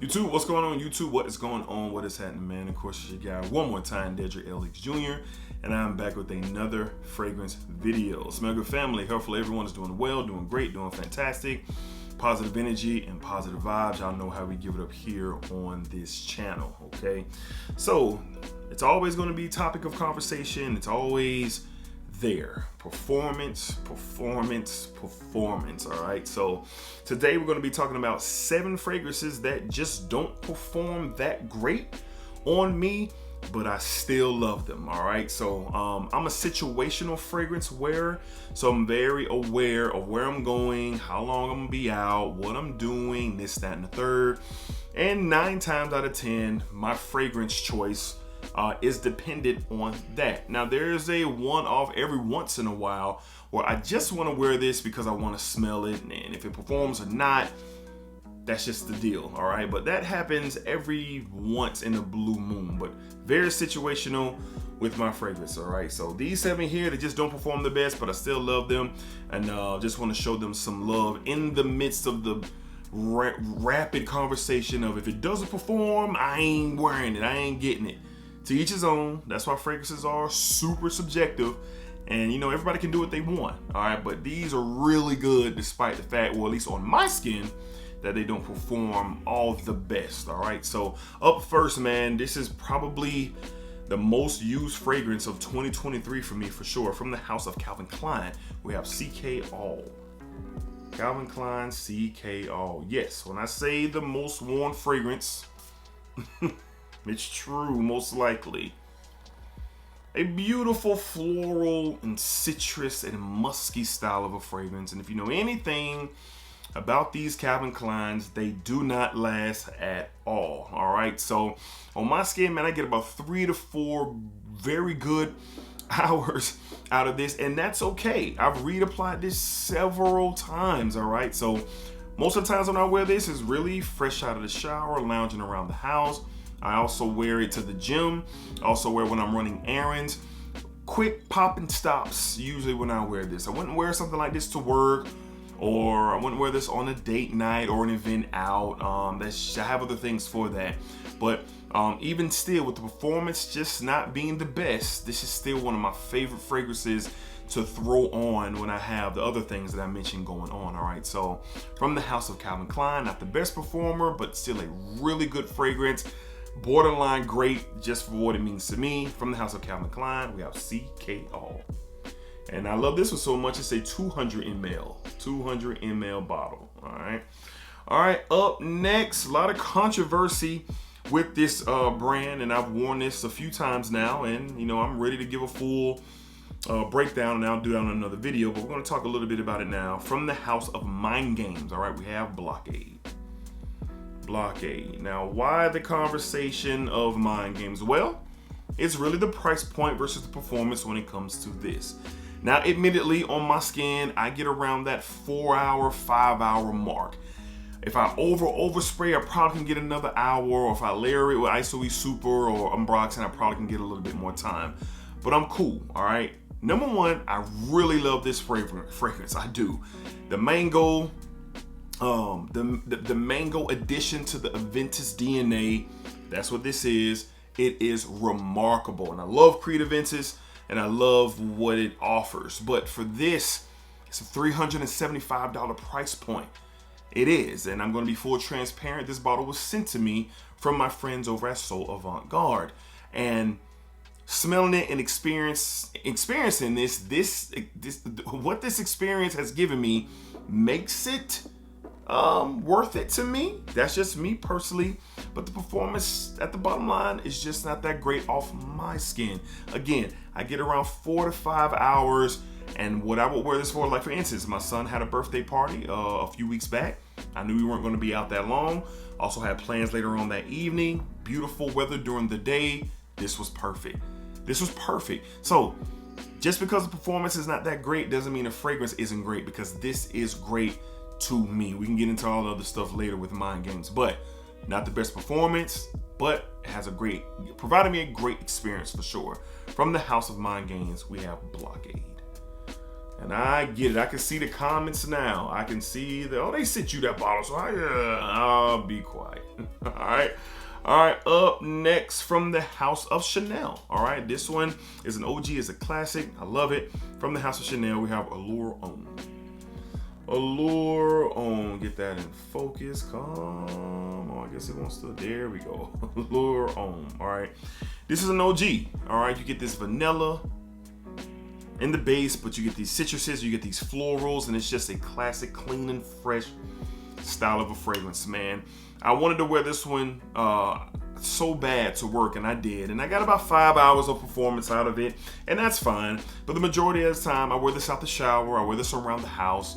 YouTube, what's going on YouTube? What is going on? What is happening, man? Of course, it's your guy one more time, DEDRICKHICKSJR, and I'm back with another fragrance video. Smell good family. Hopefully everyone is doing well, doing great, doing fantastic. Positive energy and positive vibes. Y'all know how we give it up here on this channel, okay? So it's always going to be a topic of conversation. It's always there. Performance, all right? So today we're going to be talking about 7 fragrances that just don't perform that great on me, but I still love them, all right? So I'm a situational fragrance wearer, so I'm very aware of where I'm going, how long I'm gonna be out, what I'm doing, this, that, and the third. And 9 times out of 10, my fragrance choice is dependent on that. Now there's a one-off every once in a while where I just want to wear this because I want to smell it, and if it performs or not, that's just the deal, all right? But that happens every once in a blue moon, but very situational with my fragrance, all right? So these 7 here, they just don't perform the best, but I still love them, and just want to show them some love in the midst of the rapid conversation of if it doesn't perform, I ain't wearing it, I ain't getting it. To each his own. That's why fragrances are super subjective, and you know, everybody can do what they want, all right? But these are really good despite the fact, well, at least on my skin, that they don't perform all the best, all right? So up first, man, this is probably the most used fragrance of 2023 for me, for sure. From the house of Calvin Klein, we have CK All. Calvin Klein CK All. Yes, when I say the most worn fragrance, it's true, most likely. A beautiful floral and citrus and musky style of a fragrance. And if you know anything about these Calvin Kleins, they do not last at all right? So on my skin, man, I get about 3 to 4 very good hours out of this, and that's okay. I've reapplied this several times, all right? So most of the times when I wear this is really fresh out of the shower, lounging around the house. I also wear it to the gym. I also wear it when I'm running errands. Quick popping stops usually when I wear this. I wouldn't wear something like this to work, or I wouldn't wear this on a date night or an event out. I have other things for that. But even still, with the performance just not being the best, this is still one of my favorite fragrances to throw on when I have the other things that I mentioned going on, all right? So from the house of Calvin Klein, not the best performer, but still a really good fragrance. Borderline great just for what it means to me. From the house of Calvin Klein, we have CK All. And I love this one so much, it's a 200 ml bottle, all right? All right, up next, a lot of controversy with this brand, and I've worn this a few times now, and you know, I'm ready to give a full breakdown, and I'll do that on another video, but we're gonna talk a little bit about it now. From the house of Mind Games, all right, we have Blockade. Now, why the conversation of Mind Games? Well, it's really the price point versus the performance when it comes to this. Now, admittedly, on my skin, I get around that 4-hour, 5-hour mark. If I overspray, I probably can get another hour, or if I layer it with ISOE Super or Umbroxan, I probably can get a little bit more time. But I'm cool, all right? Number 1, I really love this fragrance. I do. The mango, the mango addition to the Aventus DNA, that's what this is. It is remarkable, and I love Creed Aventus, and I love what it offers. But for this, it's a $375 price point. It is, and I'm going to be full transparent. This bottle was sent to me from my friends over at Soul Avant Garde, and smelling it and experiencing this, what this experience has given me makes it worth it to me. That's just me personally, but the performance at the bottom line is just not that great off my skin. Again, I get around 4 to 5 hours, and what I would wear this for, like for instance, my son had a birthday party a few weeks back. I knew we weren't going to be out that long. Also had plans later on that evening. Beautiful weather during the day. This was perfect. So just because the performance is not that great doesn't mean the fragrance isn't great, because this is great to me. We can get into all the other stuff later with Mind Games, but not the best performance, but it has provided me a great experience for sure. From the house of Mind Games, we have Blockade. And I get it. I can see the comments now. I can see oh, they sent you that bottle, so I'll be quiet. All right. All right, up next from the House of Chanel. All right, this one is an OG, it's a classic. I love it. From the House of Chanel, we have Allure On. Allure On. Get that in focus. Come on, I guess it wants to. There we go. Allure On. All right, this is an OG. All right, you get this vanilla in the base, but you get these citruses, you get these florals, and it's just a classic, clean and fresh style of a fragrance, man. I wanted to wear this one so bad to work, and I did. And I got about 5 hours of performance out of it, and that's fine. But the majority of the time, I wear this out the shower, I wear this around the house,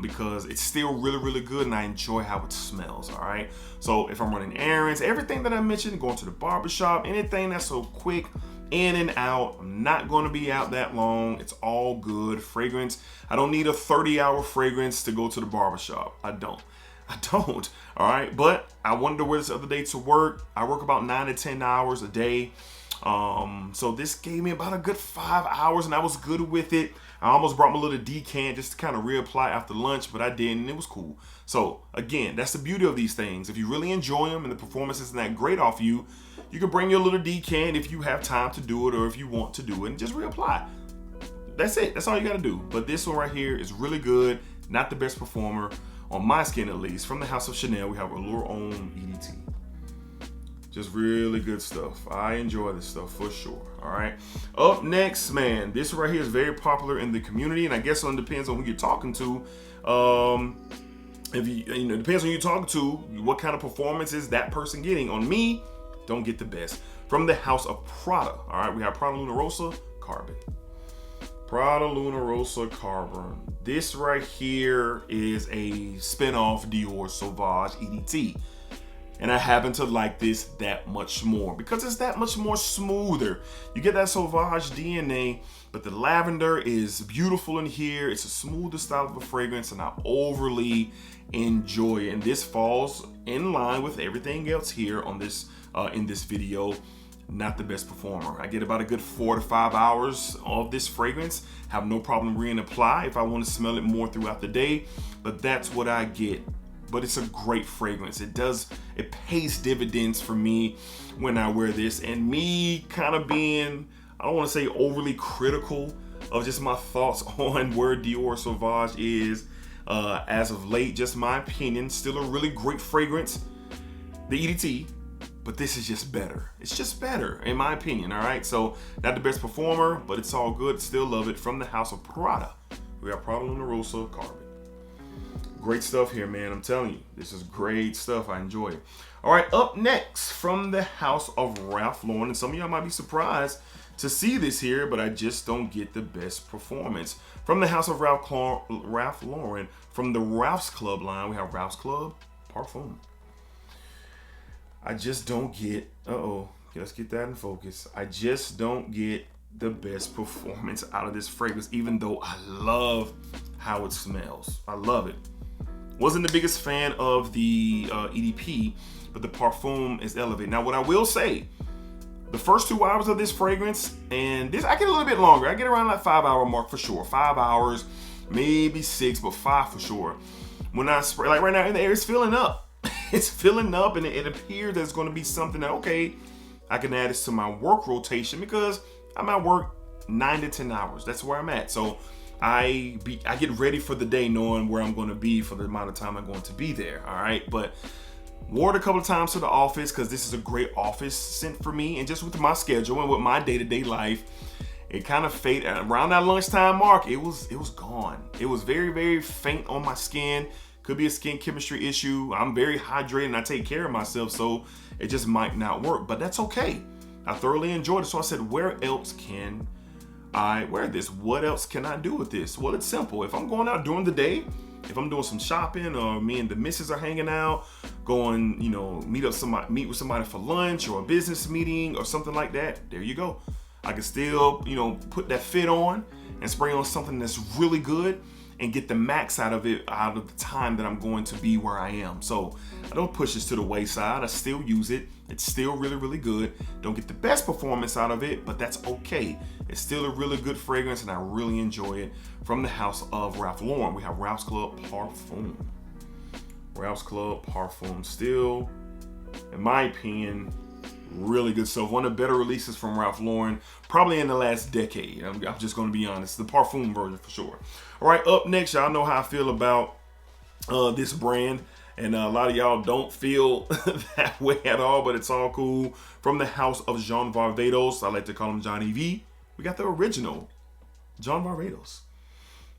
because it's still really, really good, and I enjoy how it smells, all right? So if I'm running errands, everything that I mentioned, going to the barbershop, anything that's so quick, in and out, I'm not gonna be out that long. It's all good. Fragrance, I don't need a 30-hour fragrance to go to the barbershop. I don't, all right? But I wanted to wear this the other day to work. I work about 9 to 10 hours a day. So this gave me about a good 5 hours, and I was good with it. I almost brought my little decant just to kind of reapply after lunch, but I didn't, and it was cool. So again, that's the beauty of these things. If you really enjoy them and the performance isn't that great off you, you can bring your little decant if you have time to do it or if you want to do it, and just reapply. That's it. That's all you got to do. But this one right here is really good. Not the best performer on my skin, at least. From the House of Chanel, we have Allure On EDT. Just really good stuff. I enjoy this stuff for sure. All right. Up next, man, this right here is very popular in the community, and I guess it depends on who you're talking to. If you know, it depends on who you're talking to, what kind of performance is that person getting. On me, don't get the best. From the House of Prada. All right, we have Prada Lunar Rosa Carbon. Prada Lunar Rosa Carbon. This right here is a spin-off Dior Sauvage EDT. And I happen to like this that much more because it's that much more smoother. You get that Sauvage DNA, but the lavender is beautiful in here. It's a smoother style of a fragrance, and I overly enjoy it. And this falls in line with everything else here on this in this video. Not the best performer. I get about a good 4 to 5 hours of this fragrance. Have no problem reapply if I want to smell it more throughout the day, but that's what I get. But it's a great fragrance. It pays dividends for me when I wear this. And me kind of being, I don't want to say overly critical of just my thoughts on where Dior Sauvage is as of late, just my opinion, still a really great fragrance, the EDT, but this is just better. It's just better in my opinion, all right? So not the best performer, but it's all good. Still love it. From the House of Prada, we have Prada Lunar Rosa Carbon. Great stuff here, man. I'm telling you, this is great stuff. I enjoy it. All right, up next from the House of Ralph Lauren, and some of y'all might be surprised to see this here, but I just don't get the best performance. From the House of Ralph Lauren, from the Ralph's Club line, we have Ralph's Club Parfum. I just don't get, let's get that in focus. I just don't get the best performance out of this fragrance, even though I love how it smells. I love it. Wasn't the biggest fan of the EDP, but the Parfum is elevated. Now, what I will say, the first 2 hours of this fragrance, and this, I get a little bit longer. I get around that 5 hour mark for sure. 5 hours, maybe 6, but 5 for sure. When I spray, like right now in the air, it's filling up. It's filling up, and it appears there's going to be something that, okay, I can add this to my work rotation because I'm at work 9 to 10 hours. That's where I'm at. So I get ready for the day knowing where I'm going to be for the amount of time I'm going to be there. All right. But wore it a couple of times to the office because this is a great office scent for me. And just with my schedule and with my day-to-day life, it kind of faded around that lunchtime mark. It was gone. It was very, very faint on my skin. Could be a skin chemistry issue. I'm very hydrated and I take care of myself, so it just might not work, but that's okay. I thoroughly enjoyed it. So I said, where else can I wear this? What else can I do with this? Well, it's simple. If I'm going out during the day, if I'm doing some shopping, or me and the missus are hanging out, going, meet with somebody for lunch or a business meeting or something like that, there you go. I can still, put that fit on and spray on something that's really good and get the max out of it, out of the time that I'm going to be where I am. So I don't push this to the wayside. I still use it. It's still really, really good. Don't get the best performance out of it, but that's okay. It's still a really good fragrance, and I really enjoy it. From the House of Ralph Lauren, we have Ralph's Club Parfum. Ralph's Club Parfum, still in my opinion, really good stuff. One of the better releases from Ralph Lauren, probably in the last decade. I'm just going to be honest. The Parfum version for sure. All right, up next, y'all know how I feel about this brand. And a lot of y'all don't feel that way at all, but it's all cool. From the house of Jean Varvatos, I like to call him Johnny V. We got the original John Varvatos.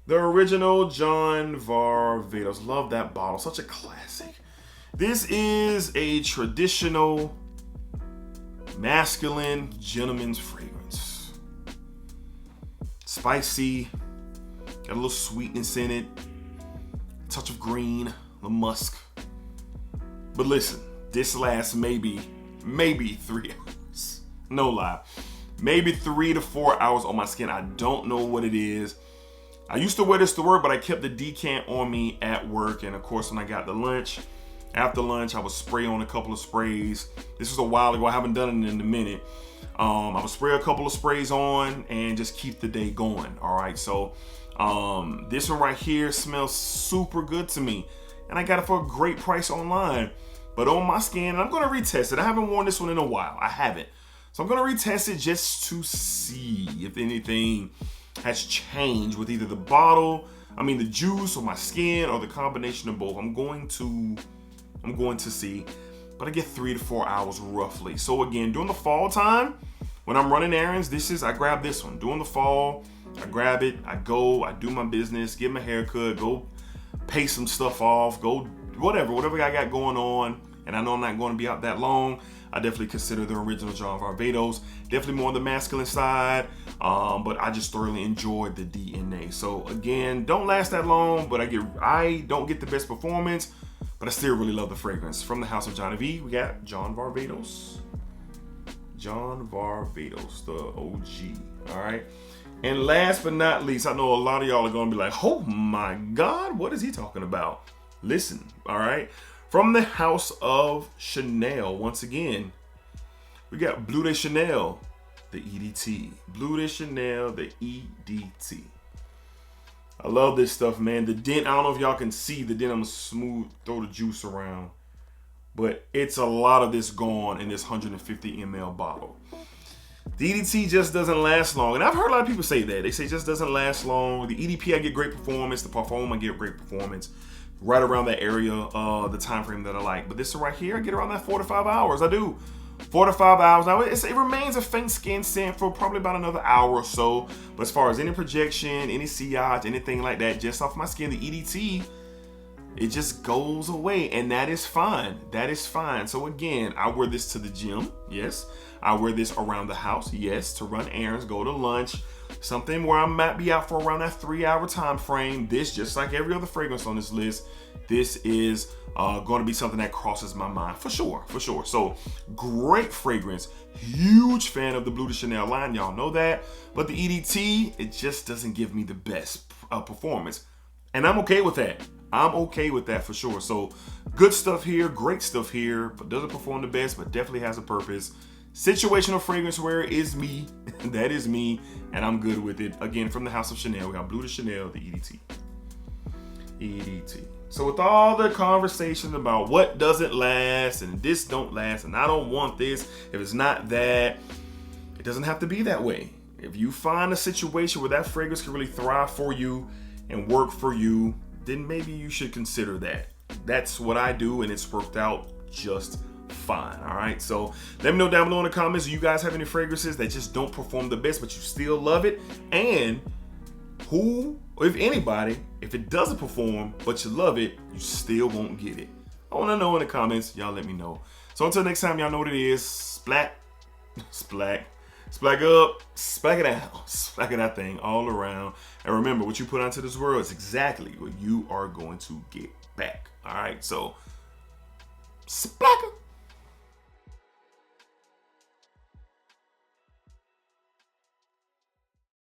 The original John Varvatos. Love that bottle. Such a classic. This is a traditional masculine gentleman's fragrance. Spicy. Got a little sweetness in it. Touch of green. A little musk. But listen, this lasts maybe 3 hours. No lie. Maybe 3 to 4 hours on my skin. I don't know what it is. I used to wear this to work, but I kept the decant on me at work. And of course, when I got to lunch, after lunch, I would spray on a couple of sprays. This was a while ago. I haven't done it in a minute. I would spray a couple of sprays on and just keep the day going. All right. So this one right here smells super good to me. And I got it for a great price online. But on my skin, and I'm going to retest it. I haven't worn this one in a while. I haven't. So I'm going to retest it just to see if anything has changed with either the the juice or my skin or the combination of both. I'm going to see, but I get 3 to 4 hours roughly. So again, during the fall time, when I'm running errands, I grab this one. During the fall, I grab it, I go, I do my business, get my haircut, go pay some stuff off, go whatever I got going on, and I know I'm not going to be out that long. I definitely consider the original John Varvatos. Definitely more on the masculine side, but I just thoroughly enjoyed the DNA. So again, don't last that long, but I don't get the best performance, but I still really love the fragrance. From the house of Johnny V, we got John Varvatos. John Varvatos, the OG. All right. And last but not least, I know a lot of y'all are going to be like, oh my God, what is he talking about? Listen, all right. From the house of Chanel, once again, we got Bleu de Chanel, the EDT. Bleu de Chanel, the EDT. I love this stuff, man. The dent, I don't know if y'all can see the dent. I'm smooth, throw the juice around. But it's a lot of this gone in this 150 ml bottle. The EDT just doesn't last long. And I've heard a lot of people say that. They say it just doesn't last long. The EDP, I get great performance. The Parfum, I get great performance. Right around that area, the time frame that I like. But this right here, I get around that 4 to 5 hours. I do. 4 to 5 hours. Now, it remains a faint skin scent for probably about another hour or so. But as far as any projection, any sillage, anything like that, just off my skin, the EDT, it just goes away. And that is fine. That is fine. So again, I wear this to the gym. Yes. I wear this around the house. Yes. To run errands, go to lunch. Something where I might be out for around that 3 hour time frame. This, just like every other fragrance on this list, this is going to be something that crosses my mind for sure. So great fragrance. Huge fan of the Bleu de Chanel line. Y'all know that. But the EDT, it just doesn't give me the best performance. And I'm okay with that. I'm okay with that for sure. So good stuff here, great stuff here, but doesn't perform the best, but definitely has a purpose. Situational fragrance wear is me. That is me, and I'm good with it. Again, from the house of Chanel, we got Bleu de Chanel, the EDT. EDT. So with all the conversation about what doesn't last and this don't last and I don't want this, if it's not that, it doesn't have to be that way. If you find a situation where that fragrance can really thrive for you and work for you, then maybe you should consider that. That's what I do, and it's worked out just fine. All right, so let me know down below in the comments, do you guys have any fragrances that just don't perform the best but you still love it? And who, or if anybody, if it doesn't perform but you love it, you still won't get it? I want to know in the comments. Y'all let me know. So until next time, y'all know what it is. Splack up, splack it out, splack it that thing all around. And remember, what you put onto this world is exactly what you are going to get back. All right, so splack up.